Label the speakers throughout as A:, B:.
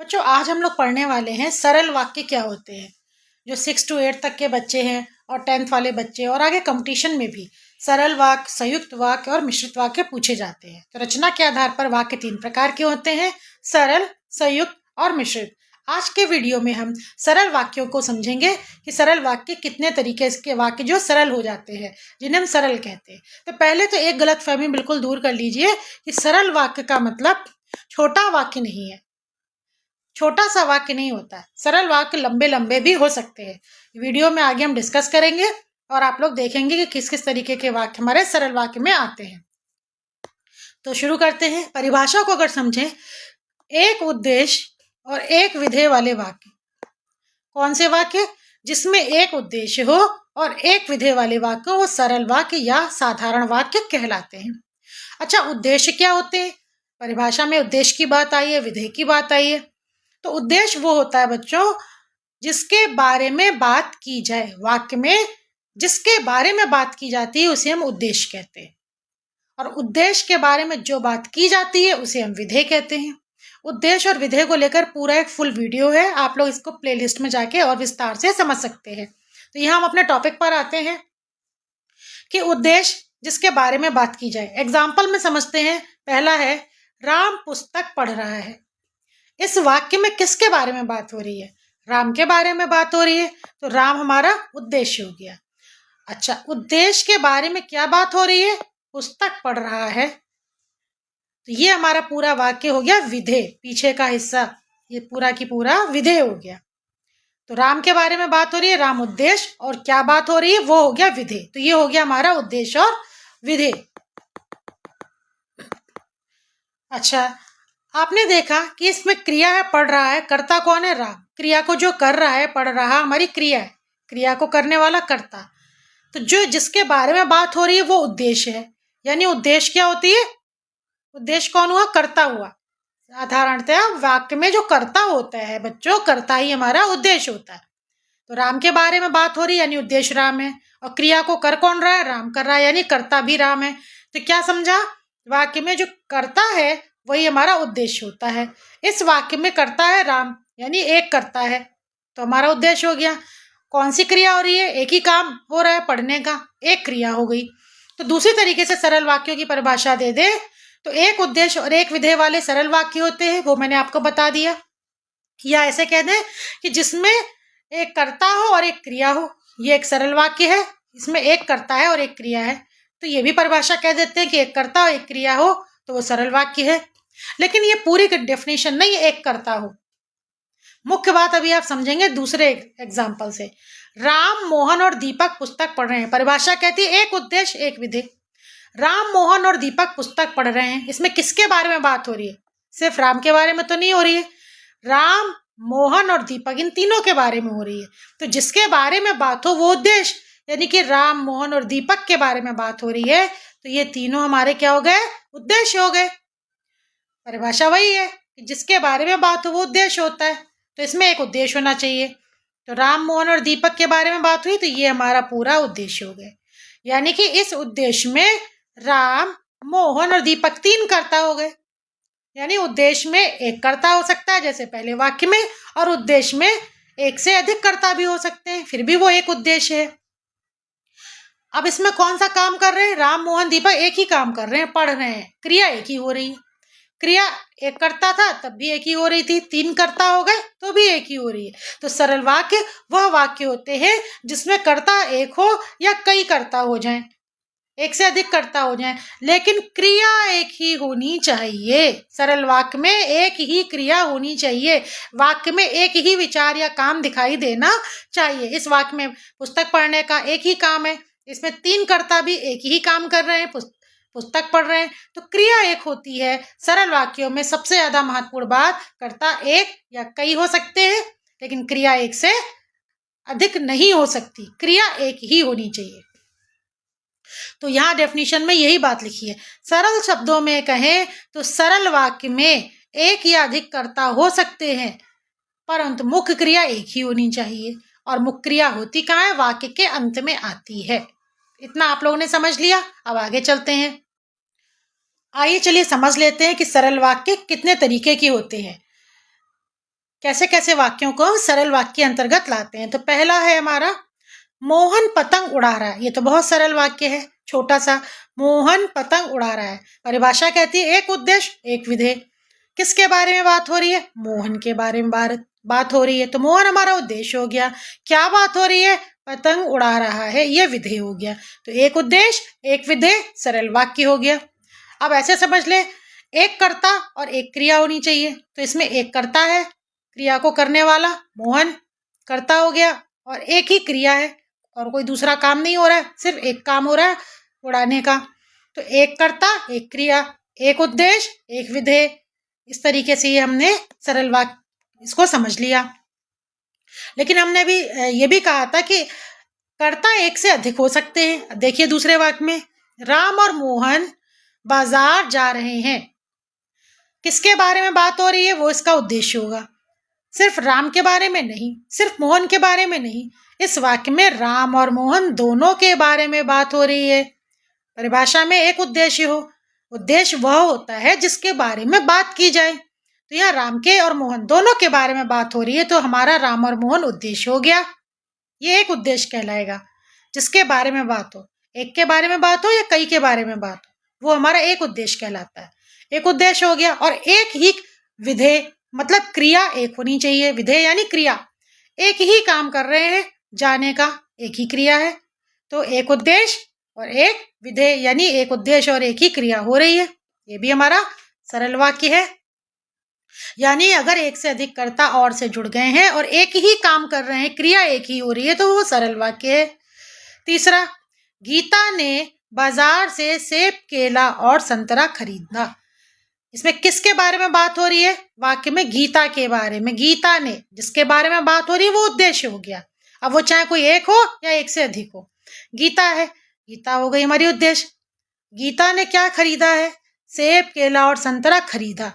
A: बच्चों आज हम लोग पढ़ने वाले हैं सरल वाक्य क्या होते हैं। जो 6 to 8 तक के बच्चे हैं और 10th वाले बच्चे और आगे कंपटीशन में भी सरल वाक्य, संयुक्त वाक्य और मिश्रित वाक्य पूछे जाते हैं। तो रचना के आधार पर वाक्य 3 प्रकार के होते हैं, सरल, संयुक्त और मिश्रित। आज के वीडियो में हम सरल वाक्यों को समझेंगे कि सरल वाक्य कितने तरीके के वाक्य जो सरल हो जाते हैं, जिन्हें हम सरल कहते हैं। तो पहले तो एक गलतफहमी बिल्कुल दूर कर लीजिए कि सरल वाक्य का मतलब छोटा वाक्य नहीं है, छोटा सा वाक्य नहीं होता है। सरल वाक्य लंबे लंबे भी हो सकते हैं। वीडियो में आगे हम डिस्कस करेंगे और आप लोग देखेंगे कि किस किस तरीके के वाक्य हमारे सरल वाक्य में आते हैं। तो शुरू करते हैं। परिभाषा को अगर समझें, एक उद्देश्य और एक विधेय वाले वाक्य। कौन से वाक्य? जिसमें एक उद्देश्य हो और एक विधेय वाले वाक्य वो सरल वाक्य या साधारण वाक्य कहलाते हैं। अच्छा, उद्देश्य क्या होते हैं? परिभाषा में उद्देश्य की बात आई है, विधेय की बात आई है। तो उद्देश्य वो होता है बच्चों जिसके बारे में बात की जाए। वाक्य में जिसके बारे में बात की जाती है उसे हम उद्देश्य कहते हैं, और उद्देश्य के बारे में जो बात की जाती है उसे हम विधेय कहते हैं। उद्देश्य और विधेय को लेकर पूरा एक फुल वीडियो है, आप लोग इसको प्लेलिस्ट में जाके और विस्तार से समझ सकते हैं। तो यहाँ हम अपने टॉपिक पर आते हैं कि उद्देश्य जिसके बारे में बात की जाए। एग्जाम्पल में समझते हैं। पहला है, राम पुस्तक पढ़ रहा है। इस वाक्य में किसके बारे में बात हो रही है? राम के बारे में बात हो रही है, तो राम हमारा उद्देश्य हो गया। अच्छा, उद्देश्य के बारे में क्या बात हो रही है? पुस्तक पढ़ रहा है, तो ये हमारा पूरा वाक्य हो गया विधेय। पीछे का हिस्सा ये पूरा की पूरा विधेय हो गया। तो राम के बारे में बात हो रही है, राम उद्देश्य, और क्या बात हो रही है वो हो गया विधेय। तो ये हो गया हमारा उद्देश्य और विधेय। अच्छा, आपने देखा कि इसमें क्रिया है, पढ़ रहा है, कर्ता कौन है? राम। क्रिया को जो कर रहा है, पढ़ रहा, हमारी क्रिया है, क्रिया को करने वाला कर्ता। तो जो जिसके बारे में बात हो रही है वो उद्देश्य है। यानी उद्देश्य क्या होती है? उद्देश्य कौन हुआ? कर्ता हुआ। साधारणतः वाक्य में जो कर्ता होता है बच्चों, कर्ता ही हमारा उद्देश्य होता है। तो राम के बारे में बात हो रही है यानी उद्देश्य राम है, और क्रिया को कर कौन रहा है? राम कर रहा है, यानी कर्ता भी राम है। तो क्या समझा? वाक्य में जो कर्ता है वही हमारा उद्देश्य होता है। इस वाक्य में कर्ता है राम, यानी एक कर्ता है, तो हमारा उद्देश्य हो गया। कौन सी क्रिया हो रही है? एक ही काम हो रहा है, पढ़ने का, एक क्रिया हो गई। तो दूसरी तरीके से सरल वाक्यों की परिभाषा दे दे तो एक उद्देश्य और एक विधेय वाले सरल वाक्य होते हैं, वो मैंने आपको बता दिया। या ऐसे कह दें कि जिसमें एक कर्ता हो और एक क्रिया हो, ये एक सरल वाक्य है। इसमें एक कर्ता है और एक क्रिया है, तो ये भी परिभाषा कह देते हैं कि एक कर्ता और एक क्रिया हो तो वो सरल वाक्य है। लेकिन ये पूरी डेफिनेशन नहीं है एक कर्ता हो। मुख्य बात अभी आप समझेंगे दूसरे एग्जाम्पल से। राम, मोहन और दीपक पुस्तक पढ़ रहे हैं। परिभाषा कहती है एक उद्देश्य एक विधेय। राम, मोहन और दीपक पुस्तक पढ़ रहे हैं, इसमें किसके बारे में बात हो रही है? सिर्फ राम के बारे में तो नहीं हो रही है, राम, मोहन और दीपक इन तीनों के बारे में हो रही है। तो जिसके बारे में बात हो वो उद्देश्य, यानी कि राम, मोहन और दीपक के बारे में बात हो रही है, तो ये तीनों हमारे क्या हो गए? उद्देश्य हो गए। परिभाषा वही है कि जिसके बारे में बात हो वो उद्देश्य होता है, तो इसमें एक उद्देश्य होना चाहिए। तो राम, मोहन और दीपक के बारे में बात हुई तो ये हमारा पूरा उद्देश्य हो गया। यानी कि इस उद्देश्य में राम, मोहन और दीपक तीन कर्ता हो गए। यानी उद्देश्य में एक कर्ता हो सकता है जैसे पहले वाक्य में, और उद्देश्य में एक से अधिक कर्ता भी हो सकते हैं, फिर भी वो एक उद्देश्य है। अब इसमें कौन सा काम कर रहे हैं? राम, मोहन, दीपक एक ही काम कर रहे हैं, पढ़ रहे हैं, क्रिया एक ही हो रही है। क्रिया एक करता था तब भी एक ही हो रही थी, तीन कर्ता हो गए तो भी एक ही हो रही है। तो सरल वाक्य वह वाक्य होते हैं जिसमें कर्ता एक हो या कई कर्ता हो जाएं, एक से अधिक कर्ता हो जाएं, लेकिन क्रिया एक ही होनी चाहिए। सरल वाक्य में एक ही क्रिया होनी चाहिए, वाक्य में एक ही विचार या काम दिखाई देना चाहिए। इस वाक्य में पुस्तक पढ़ने का एक ही काम है, इसमें तीन कर्ता भी एक ही काम कर रहे हैं, पुस्तक पढ़ रहे हैं, तो क्रिया एक होती है। सरल वाक्यों में सबसे ज्यादा महत्वपूर्ण बात, कर्ता एक या कई हो सकते हैं लेकिन क्रिया एक से अधिक नहीं हो सकती, क्रिया एक ही होनी चाहिए। तो यहाँ डेफिनेशन में यही बात लिखी है। सरल शब्दों में कहें तो सरल वाक्य में एक या अधिक कर्ता हो सकते हैं, परंतु मुख्य क्रिया एक ही होनी चाहिए। और मुख्य क्रिया होती कहाँ है? वाक्य के अंत में आती है। इतना आप लोगों ने समझ लिया। अब आगे चलते हैं। आइए चलिए समझ लेते हैं कि सरल वाक्य कितने तरीके के होते हैं। कैसे कैसे वाक्यों को हम सरल वाक्य के अंतर्गत लाते हैं। तो पहला है हमारा, मोहन पतंग उड़ा रहा है। ये तो बहुत सरल वाक्य है, छोटा सा, मोहन पतंग उड़ा रहा है। परिभाषा कहती है एक उद्देश्य एक विधेय। किसके बारे में बात हो रही है? मोहन के बारे में बात हो रही है, तो मोहन हमारा उद्देश्य हो गया। क्या बात हो रही है? पतंग उड़ा रहा है, ये विधेय हो गया। तो एक उद्देश्य एक विधेय, सरल वाक्य हो गया। अब ऐसे समझ ले, एक कर्ता और एक क्रिया होनी चाहिए। तो इसमें एक कर्ता है, क्रिया को करने वाला मोहन कर्ता हो गया, और एक ही क्रिया है और कोई दूसरा काम नहीं हो रहा है, सिर्फ एक काम हो रहा है, उड़ाने का। तो एक कर्ता एक क्रिया, एक उद्देश्य एक विधेय। इस तरीके से ये हमने सरल वाक्य इसको समझ लिया। लेकिन हमने भी ये भी कहा था कि कर्ता एक से अधिक हो सकते हैं। देखिए दूसरे वाक्य में, राम और मोहन बाजार जा रहे हैं। किसके बारे में बात हो रही है? वो इसका उद्देश्य होगा। सिर्फ राम के बारे में नहीं, सिर्फ मोहन के बारे में नहीं, इस वाक्य में राम और मोहन दोनों के बारे में बात हो रही है। परिभाषा में एक उद्देश्य हो, उद्देश्य वह होता है जिसके बारे में बात की जाए। तो यहाँ राम के और मोहन दोनों के बारे में बात हो रही है, तो हमारा राम और मोहन उद्देश्य हो गया। ये एक उद्देश्य कहलाएगा, जिसके बारे में बात हो, एक के बारे में बात हो या कई के बारे में बात हो, वो हमारा एक उद्देश्य कहलाता है। एक उद्देश्य हो गया। और एक ही विधेय, मतलब क्रिया एक होनी चाहिए। विधेय यानी क्रिया, एक ही काम कर रहे हैं, जाने का एक ही क्रिया है। तो एक उद्देश्य और एक विधेय, यानी एक उद्देश्य और एक ही क्रिया हो रही है। ये भी हमारा सरल वाक्य है। यानी अगर एक से अधिक कर्ता और से जुड़ गए हैं और एक ही काम कर रहे हैं, क्रिया एक ही हो रही है, तो वो सरल वाक्य है। तीसरा, गीता ने बाजार से सेब, केला और संतरा खरीदा। इसमें किसके बारे में बात हो रही है? वाक्य में गीता के बारे में। गीता ने, जिसके बारे में बात हो रही है, वो उद्देश्य हो गया। अब वो चाहे कोई एक हो या एक से अधिक हो, गीता है, गीता हो गई हमारी उद्देश्य। गीता ने क्या खरीदा है? सेब, केला और संतरा खरीदा।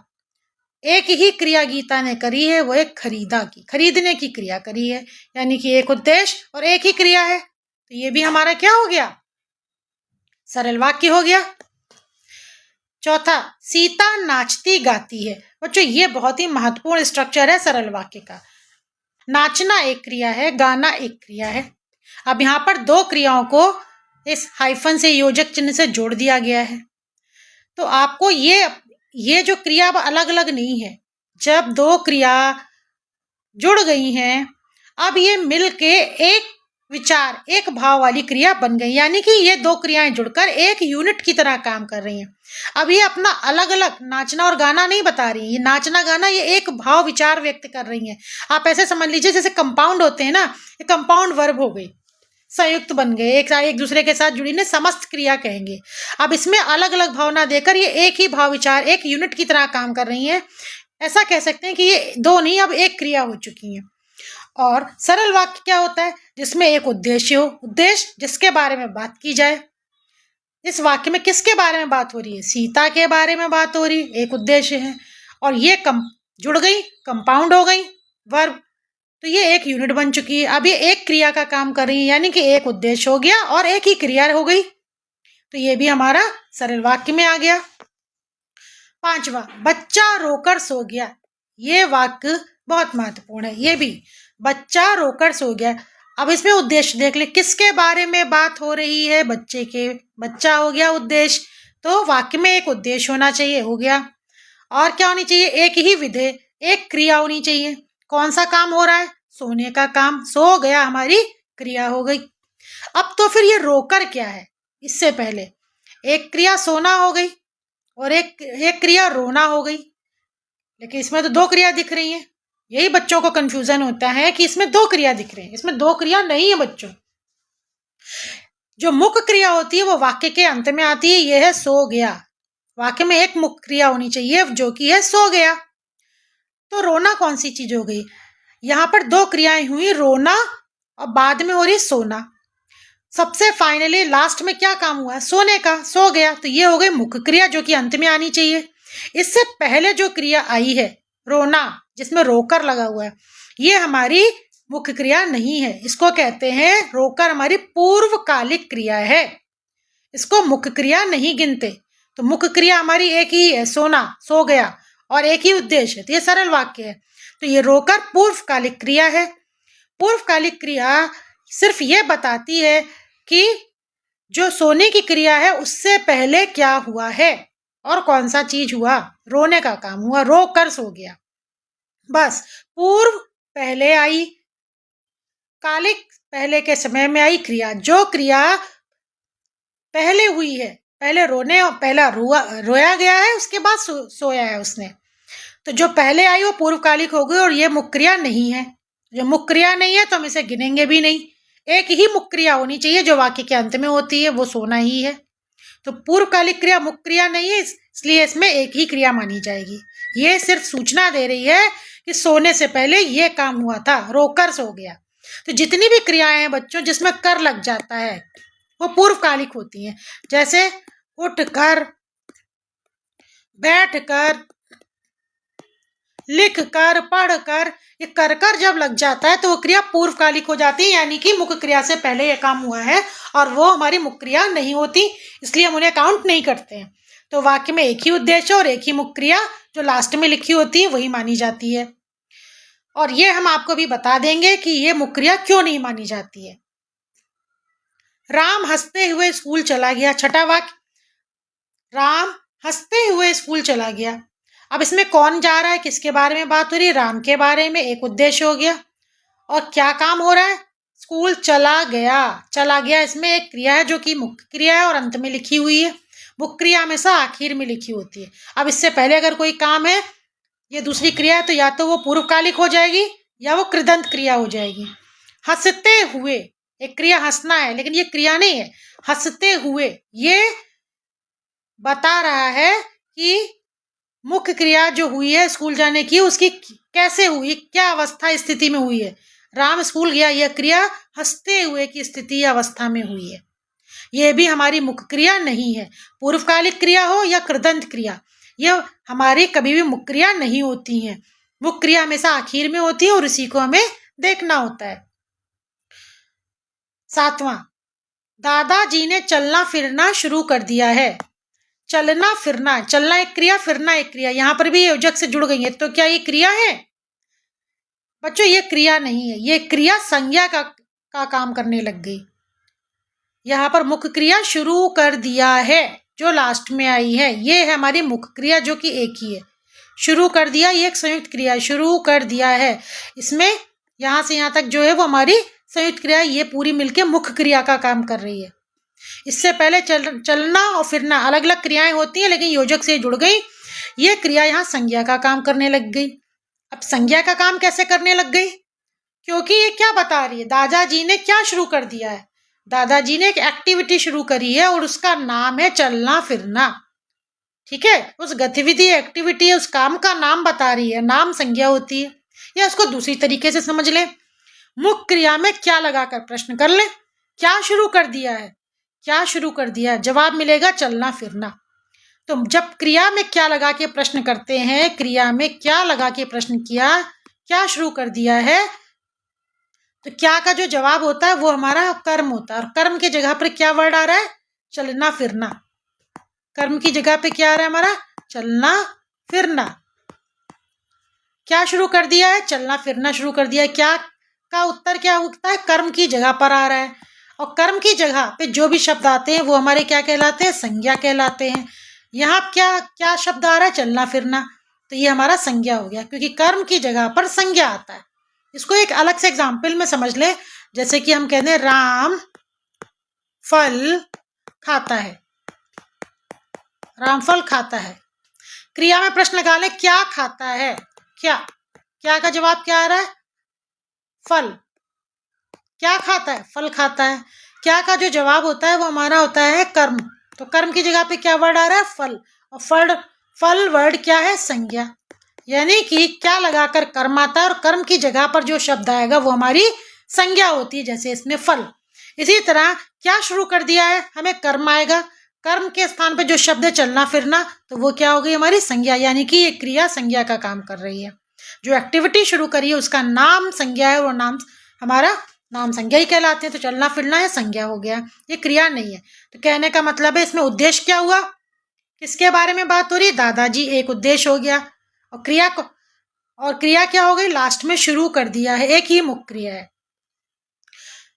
A: एक ही क्रिया गीता ने करी है, वो एक खरीदा की, खरीदने की क्रिया करी है, यानी कि एक उद्देश्य और एक ही क्रिया है। तो ये भी हमारा क्या हो गया? सरल वाक्य हो गया। चौथा, सीता नाचती गाती है। बच्चों ये बहुत ही महत्वपूर्ण स्ट्रक्चर है सरल वाक्य का। नाचना एक क्रिया है, गाना एक क्रिया है। अब यहाँ पर दो क्रियाओं को इस हाइफन से, योजक चिन्ह से जोड़ दिया गया है। तो आपको ये जो क्रिया अब अलग अलग नहीं है। जब दो क्रिया जुड़ गई हैं, अब ये मिलके एक विचार, एक भाव वाली क्रिया बन गई, यानी कि ये दो क्रियाएं जुड़कर एक यूनिट की तरह काम कर रही हैं। अब ये अपना अलग अलग नाचना और गाना नहीं बता रही, ये नाचना गाना ये एक भाव विचार व्यक्त कर रही हैं। आप ऐसे समझ लीजिए जैसे कंपाउंड होते हैं ना, ये कंपाउंड वर्ब हो गई, संयुक्त बन गए, एक दूसरे के साथ जुड़ी ने समस्त क्रिया कहेंगे। अब इसमें अलग अलग भावना देकर ये एक ही भाव विचार एक यूनिट की तरह काम कर रही हैं। ऐसा कह सकते हैं कि ये दो नहीं, अब एक क्रिया हो चुकी हैं। और सरल वाक्य क्या होता है? जिसमें एक उद्देश्य हो, उद्देश्य जिसके बारे में बात की जाए। इस वाक्य में किसके बारे में बात हो रही है? सीता के बारे में बात हो रही है, एक उद्देश्य है। और ये जुड़ गई, कंपाउंड हो गई वर्ब, तो ये एक यूनिट बन चुकी है। अब ये एक क्रिया का काम कर रही है, यानी कि एक उद्देश्य हो गया और एक ही क्रिया हो गई। तो ये भी हमारा सरल वाक्य में आ गया। पांचवा, बच्चा रोकर सो गया। ये वाक्य बहुत महत्वपूर्ण है। ये भी, बच्चा रोकर सो गया। अब इसमें उद्देश्य देख ले, किसके बारे में बात हो रही है? बच्चे के, बच्चा हो गया उद्देश्य। तो वाक्य में एक उद्देश्य होना चाहिए, हो गया। और क्या होनी चाहिए? एक ही विधेय, एक क्रिया होनी चाहिए। कौन सा काम हो रहा है? सोने का काम, सो गया हमारी क्रिया हो गई। अब तो फिर ये रोकर क्या है? इससे पहले एक क्रिया सोना हो गई और एक क्रिया रोना हो गई, लेकिन इसमें तो दो क्रिया दिख रही हैं। यही बच्चों को कंफ्यूजन होता है कि इसमें दो क्रिया दिख रही है, इसमें दो क्रिया नहीं है बच्चों। जो मुख्य क्रिया होती है वो वाक्य के अंत में आती है, यह है सो गया। वाक्य में एक मुख्य क्रिया होनी चाहिए जो कि है सो गया। तो रोना कौन सी चीज हो गई? यहाँ पर दो क्रियाएं हुई, रोना और बाद में हो रही सोना। सबसे फाइनली लास्ट में क्या काम हुआ है? सोने का, सो गया। तो ये हो गई मुख्य क्रिया जो कि अंत में आनी चाहिए। इससे पहले जो क्रिया आई है रोना, जिसमें रोकर लगा हुआ है, ये हमारी मुख्य क्रिया नहीं है। इसको कहते हैं, रोकर हमारी पूर्वकालिक क्रिया है, इसको मुख्य क्रिया नहीं गिनते। तो मुख्य क्रिया हमारी एक ही है, सोना, सो गया, और एक ही उद्देश्य है। तो ये सरल वाक्य है। तो ये रोकर पूर्वकालिक क्रिया है। पूर्वकालिक क्रिया सिर्फ ये बताती है कि जो सोने की क्रिया है उससे पहले क्या हुआ है और कौन सा चीज हुआ। रोने का काम हुआ, रो कर सो गया, बस। पूर्व पहले आई, कालिक पहले के समय में आई क्रिया। जो क्रिया पहले हुई है, पहले पहला रोया गया है, उसके बाद सोया है उसने, तो जो पहले आई वो पूर्वकालिक हो गई और ये मुख्य क्रिया नहीं है। जो मुख्य क्रिया नहीं है तो हम इसे गिनेंगे भी नहीं। एक ही मुख्य क्रिया होनी चाहिए जो वाक्य के अंत में होती है, वो सोना ही है। तो पूर्वकालिक क्रिया मुख्य क्रिया नहीं है, इसलिए इसमें एक ही क्रिया मानी जाएगी। ये सिर्फ सूचना दे रही है कि सोने से पहले ये काम हुआ था, रोकर सो गया। तो जितनी भी क्रियाएं हैं बच्चों जिसमें कर लग जाता है वो पूर्वकालिक होती हैं। जैसे उठकर, बैठकर, लिख कर, पढ़ कर, ये कर जब लग जाता है तो वो क्रिया पूर्वकालिक हो जाती है, यानी कि मुख्य क्रिया से पहले ये काम हुआ है और वो हमारी मुख्य क्रिया नहीं होती, इसलिए हम उन्हें काउंट नहीं करते हैं। तो वाक्य में एक ही उद्देश्य और एक ही मुख्य क्रिया जो लास्ट में लिखी होती है वही मानी जाती है। और ये हम आपको भी बता देंगे कि ये मुख्य क्रिया क्यों नहीं मानी जाती है। राम हंसते हुए स्कूल चला गया, छठा वाक्य, राम हंसते हुए स्कूल चला गया। अब इसमें कौन जा रहा है, किसके बारे में बात हो रही है, राम के बारे में, एक उद्देश्य हो गया। और क्या काम हो रहा है, स्कूल चला गया। चला गया इसमें एक क्रिया है जो कि मुख्य क्रिया है और अंत में लिखी हुई है। मुख्य क्रिया हमेशा आखिर में लिखी होती है। अब इससे पहले अगर कोई काम है, ये दूसरी क्रिया है, तो या तो वो पूर्वकालिक हो जाएगी या वो कृदंत क्रिया हो जाएगी। हंसते हुए, एक क्रिया हंसना है लेकिन ये क्रिया नहीं है। हंसते हुए ये बता रहा है कि मुख्य क्रिया जो हुई है स्कूल जाने की, उसकी कैसे हुई, क्या अवस्था स्थिति में हुई है। राम स्कूल गया, यह क्रिया हंसते हुए की स्थिति या अवस्था में हुई है। यह भी हमारी मुख्य क्रिया नहीं है। पूर्वकालिक क्रिया हो या कृदंत क्रिया, यह हमारी कभी भी मुख्य क्रिया नहीं होती है। मुख्य क्रिया हमेशा आखिर में होती है और इसी को हमें देखना होता है। सातवां, दादाजी ने चलना फिरना शुरू कर दिया है। चलना फिरना, चलना एक क्रिया, फिरना एक क्रिया, यहां पर भी योजक से जुड़ गई है, तो क्या ये क्रिया है बच्चों? ये क्रिया नहीं है, ये क्रिया संज्ञा का काम करने लग गई। यहाँ पर मुख्य क्रिया शुरू कर दिया है जो लास्ट में आई है, ये है हमारी मुख्य क्रिया जो कि एक ही है। शुरू कर दिया ये एक संयुक्त क्रिया, शुरू कर दिया है, इसमें यहाँ से यहाँ तक जो है वो हमारी संयुक्त क्रिया, ये पूरी मिलके मुख्य क्रिया का काम कर रही है। इससे पहले चलना और फिरना अलग अलग क्रियाएं होती हैं, लेकिन योजक से जुड़ गई। ये क्रिया यहाँ संज्ञा का काम करने लग गई। अब संज्ञा का काम कैसे करने लग गई? क्योंकि ये क्या बता रही है, दादाजी ने क्या शुरू कर दिया है, दादाजी ने एक एक्टिविटी शुरू करी है और उसका नाम है चलना फिरना। ठीक है, उस गतिविधि एक्टिविटी है, उस काम का नाम बता रही है, नाम संज्ञा होती है। या उसको दूसरी तरीके से समझ ले, मुख्य क्रिया में क्या लगाकर प्रश्न कर ले, क्या शुरू कर दिया है, क्या शुरू कर दिया है, जवाब मिलेगा चलना फिरना। तो जब क्रिया में क्या लगा के प्रश्न करते हैं, क्रिया में क्या लगा के प्रश्न किया, क्या शुरू कर दिया है, तो क्या का जो जवाब होता है वो हमारा कर्म होता है। और कर्म की जगह पर क्या वर्ड आ रहा है, चलना फिरना। कर्म की जगह पे क्या आ रहा है हमारा, चलना फिरना। क्या शुरू कर दिया है, चलना फिरना शुरू कर दिया है। क्या का उत्तर क्या होता है, कर्म की जगह पर आ रहा है। और कर्म की जगह पे जो भी शब्द आते हैं वो हमारे क्या कहलाते हैं, संज्ञा कहलाते हैं। यहाँ क्या क्या शब्द आ रहा है, चलना फिरना, तो ये हमारा संज्ञा हो गया, क्योंकि कर्म की जगह पर संज्ञा आता है। इसको एक अलग से एग्जाम्पल में समझ ले, जैसे कि हम कहते हैं राम फल खाता है, राम फल खाता है। क्रिया में प्रश्न लगा ले, क्या खाता है, क्या, क्या का जवाब क्या आ रहा है, फल। क्या खाता है, फल खाता है। क्या का जो जवाब होता है वो हमारा होता है कर्म, तो कर्म की जगह पे क्या वर्ड आ रहा है, फल। और फल वर्ड क्या है, संज्ञा, यानी कि क्या लगाकर कर्म आता है और कर्म की जगह पर जो शब्द आएगा वो हमारी संज्ञा होती है, जैसे इसमें फल। इसी तरह क्या शुरू कर दिया है, हमें कर्म आएगा, कर्म के स्थान पर जो शब्द है चलना फिरना, तो वो क्या हो गई, हमारी संज्ञा, यानी कि ये क्रिया संज्ञा का काम कर रही है। जो एक्टिविटी शुरू करी है उसका नाम संज्ञा है, वो नाम हमारा नाम संज्ञा ही कहलाते हैं। तो चलना फिरना है, संज्ञा हो गया, ये क्रिया नहीं है। तो कहने का मतलब है इसमें उद्देश्य क्या हुआ, किसके बारे में बात हो रही है, दादाजी, एक उद्देश्य हो गया। और क्रिया को, और क्रिया क्या हो गई, लास्ट में शुरू कर दिया है, एक ही मुख्य क्रिया है।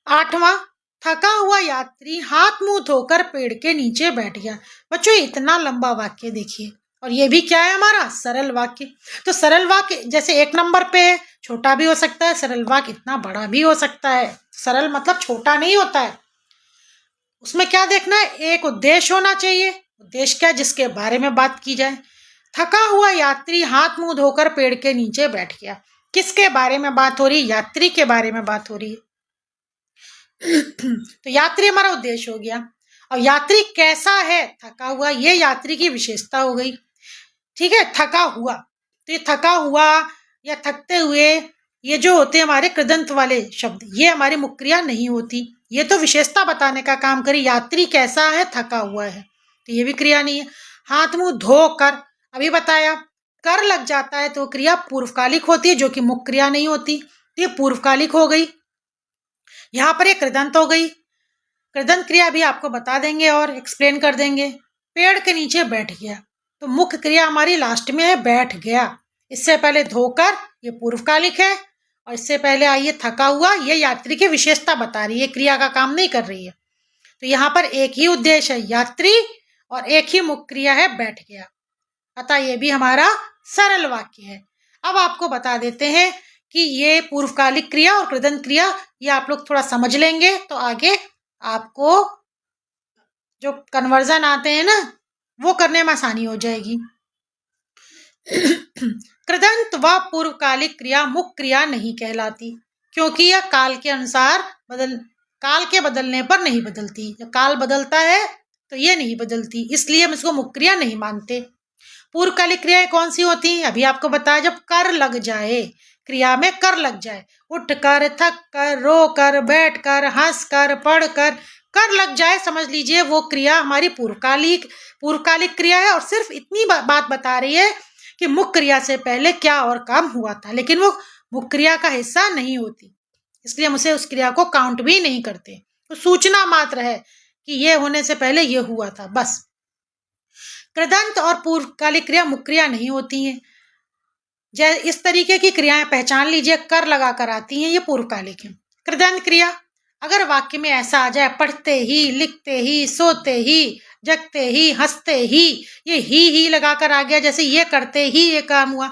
A: 8वां, थका हुआ यात्री हाथ मुंह धोकर पेड़ के नीचे बैठ गया। बच्चों इतना लंबा वाक्य देखिए, और ये भी क्या है हमारा सरल वाक्य। तो सरल वाक्य जैसे 1 नंबर पे छोटा भी हो सकता है, सरल वाक्य इतना बड़ा भी हो सकता है। सरल मतलब छोटा नहीं होता है। उसमें क्या देखना है, एक उद्देश्य होना चाहिए। उद्देश्य क्या, जिसके बारे में बात की जाए। थका हुआ यात्री हाथ मुंह धोकर पेड़ के नीचे बैठ गया। किसके बारे में बात हो रही है, यात्री के बारे में बात हो रही है। तो यात्री हमारा उद्देश्य हो गया। और यात्री कैसा है, थका हुआ, ये यात्री की विशेषता हो गई। ठीक है, थका हुआ, तो ये थका हुआ या थकते हुए, ये जो होते हैं हमारे कृदंत वाले शब्द, ये हमारी मुख्य क्रिया नहीं होती। ये तो विशेषता बताने का काम करी, यात्री कैसा है, थका हुआ है, तो ये भी क्रिया नहीं है। हाथ मुंह धो कर, अभी बताया, कर लग जाता है तो क्रिया पूर्वकालिक होती है, जो कि मुख्य क्रिया नहीं होती, तो ये पूर्वकालिक हो गई। यहाँ पर एक कृदंत हो गई। कृदंत क्रिया भी आपको बता देंगे और एक्सप्लेन कर देंगे। पेड़ के नीचे बैठ गया, तो मुख्य क्रिया हमारी लास्ट में है, बैठ गया। इससे पहले धोकर, ये पूर्वकालिक है, और इससे पहले आइए थका हुआ, ये यात्री की विशेषता बता रही है, क्रिया का काम नहीं कर रही है। तो यहाँ पर एक ही उद्देश्य है, यात्री, और एक ही मुख्य क्रिया है, बैठ गया। अतः ये भी हमारा सरल वाक्य है। अब आपको बता देते हैं कि ये पूर्वकालिक क्रिया और कृदंत क्रिया, ये आप लोग थोड़ा समझ लेंगे तो आगे आपको जो कन्वर्जन आते हैं ना, वो करने में आसानी हो जाएगी। कृदंत व पूर्वकालिक क्रिया मुख्य क्रिया नहीं कहलाती, क्योंकि यह काल के अनुसार काल के बदलने पर नहीं बदलती। जब काल बदलता है तो ये नहीं बदलती, इसलिए हम इसको मुख्य क्रिया नहीं मानते। पूर्वकालिक क्रियाएं कौन सी होती हैं, अभी आपको बताया, जब कर लग जाए, क्रिया में कर लग जाए, उठ कर, थक कर, रो कर, बैठ कर, हंस कर, पढ़ कर लग जाए, समझ लीजिए वो क्रिया हमारी पूर्वकालिक क्रिया है। और सिर्फ इतनी बात बता रही है कि मुख्य क्रिया से पहले क्या और काम हुआ था, लेकिन वो मुख्य क्रिया का हिस्सा नहीं होती, इसलिए हम उसे उस क्रिया को काउंट भी नहीं करते। तो सूचना मात्र है कि ये होने से पहले ये हुआ था, बस। कृदंत और पूर्वकालिक क्रिया मुख्य क्रिया नहीं होती हैं। इस तरीके की क्रियाएं पहचान लीजिए, कर लगा कर आती हैं, ये पूर्वकालिक है। कृदंत क्रिया, अगर वाक्य में ऐसा आ जाए, पढ़ते ही, लिखते ही, सोते ही, जगते ही, हंसते ही, ये ही लगाकर आ गया, जैसे ये करते ही ये काम हुआ,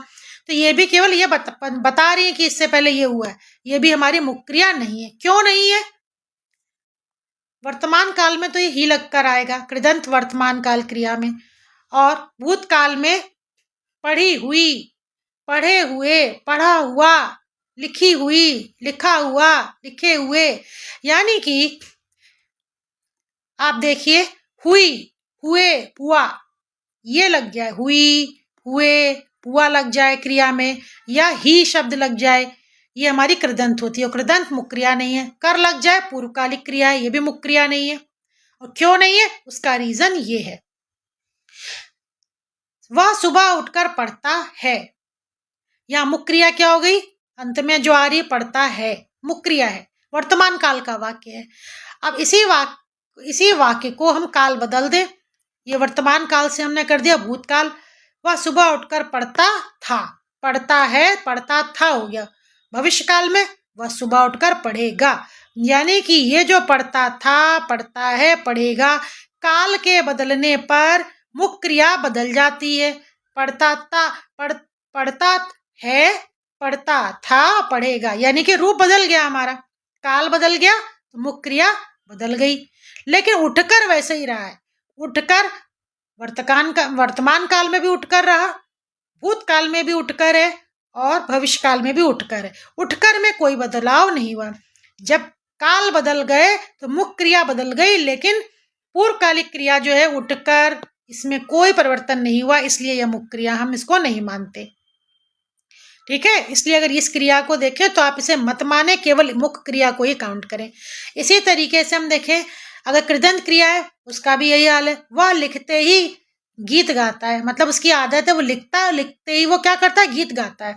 A: तो ये भी केवल ये बता रही है कि इससे पहले ये हुआ है, ये भी हमारी मुख्य क्रिया नहीं है। क्यों नहीं है, वर्तमान काल में तो ये ही लगकर आएगा, कृदंत वर्तमान काल क्रिया में, और भूतकाल में पढ़ी हुई, पढ़े हुए, पढ़ा हुआ, लिखी हुई, लिखा हुआ, लिखे हुए, यानी कि आप देखिए, हुई, हुए, हुआ, ये लग जाए, हुई, हुए, हुआ लग जाए क्रिया में, या ही शब्द लग जाए, ये हमारी कृदंत होती है। और कृदंत मुख्य क्रिया नहीं है। कर लग जाए, पूर्वकालिक क्रिया है, ये भी मुख्य क्रिया नहीं है। और क्यों नहीं है, उसका रीजन ये है, वह सुबह उठकर पढ़ता है, यहाँ मुख्य क्रिया क्या हो गई, अंत में जो आ रही पढ़ता है, मुख्य क्रिया है, वर्तमान काल का वाक्य है। अब इसी वाक्य को हम काल बदल दें, ये वर्तमान काल से हमने कर दिया भूतकाल। वह सुबह उठकर पढ़ता था, पढ़ता है, पढ़ता था हो गया। भविष्य काल में वह सुबह उठकर पढ़ेगा, यानी कि ये जो पढ़ता था, पढ़ता है, पढ़ेगा, काल के बदलने पर मुख्य क्रिया बदल जाती है। पढ़ता था, पढ़ता है, पढ़ता था, पढ़ेगा, यानी कि रूप बदल गया हमारा, काल बदल गया तो मुख्य क्रिया बदल गई। लेकिन उठकर वैसे ही रहा है, उठकर वर्तमान काल में भी उठकर रहा, भूतकाल में भी उठकर है, और भविष्य काल में भी उठकर है। उठकर में कोई बदलाव नहीं हुआ। जब काल बदल गए तो मुख्य क्रिया बदल गई, लेकिन पूर्वकालिक क्रिया जो है उठकर, इसमें कोई परिवर्तन नहीं हुआ, इसलिए यह मुख्य क्रिया, हम इसको नहीं मानते। ठीक है, इसलिए अगर इस क्रिया को देखें तो आप इसे मत माने, केवल मुख्य क्रिया को ही काउंट करें। इसी तरीके से हम देखें, अगर कृदंत क्रिया है, उसका भी यही हाल है। वह लिखते ही गीत गाता है, मतलब उसकी आदत है, वो लिखता है, लिखते ही वो क्या करता है, गीत गाता है।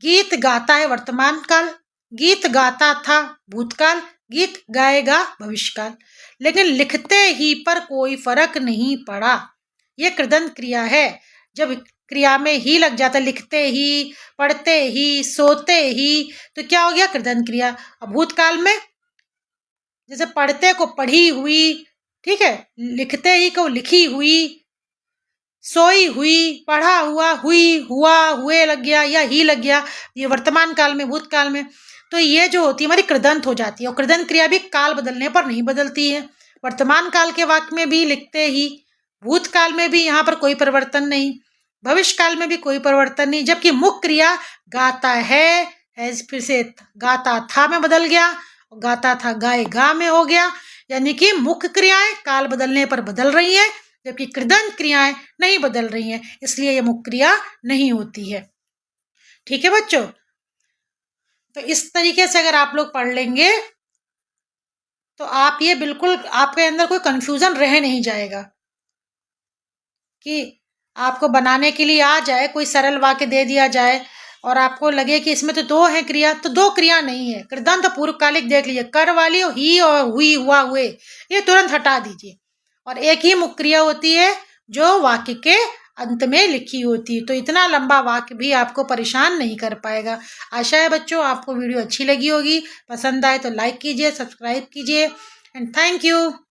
A: गीत गाता है वर्तमान काल, गीत गाता था भूतकाल, गीत गाएगा भविष्यकाल। लेकिन लिखते ही पर कोई फर्क नहीं पड़ा, ये कृदंत क्रिया है। जब क्रिया में ही लग जाता है, लिखते ही, पढ़ते ही, सोते ही, तो क्या हो गया? कृदंत क्रिया। अब भूतकाल में जैसे पढ़ते को पढ़ी हुई, ठीक है, लिखते ही को लिखी हुई, सोई हुई, पढ़ा हुआ, हुई, हुआ, हुए लग गया या ही लग गया, ये वर्तमान काल में, भूतकाल में। तो ये जो होती है हमारी कृदंत हो जाती है। और कृदंत क्रिया भी काल बदलने पर नहीं बदलती है। वर्तमान काल के वाक्य में भी लिखते ही, भूतकाल में भी यहाँ पर कोई परिवर्तन नहीं, भविष्य काल में भी कोई परिवर्तन नहीं। जबकि मुख्य क्रिया गाता है फिर से गाता था में बदल गया, गाता था गाएगा में हो गया। यानी कि मुख्य क्रियाएं काल बदलने पर बदल रही है, जबकि कृदंत क्रियाएं नहीं बदल रही हैं, इसलिए ये मुख्य क्रिया नहीं होती है। ठीक है बच्चों, तो इस तरीके से अगर आप लोग पढ़ लेंगे तो आप ये बिल्कुल, आपके अंदर कोई कंफ्यूजन रह नहीं जाएगा कि आपको बनाने के लिए आ जाए, कोई सरल वाक्य दे दिया जाए और आपको लगे कि इसमें तो दो है क्रिया, तो दो क्रिया नहीं है। कृदंत पूर्वकालिक देख लीजिए, कर वाली ही और हुई, हुआ, हुए, ये तुरंत हटा दीजिए। और एक ही मुख्य क्रिया होती है जो वाक्य के अंत में लिखी होती है। तो इतना लंबा वाक्य भी आपको परेशान नहीं कर पाएगा। आशा है बच्चों आपको वीडियो अच्छी लगी होगी। पसंद आए तो लाइक कीजिए, सब्सक्राइब कीजिए एंड थैंक यू।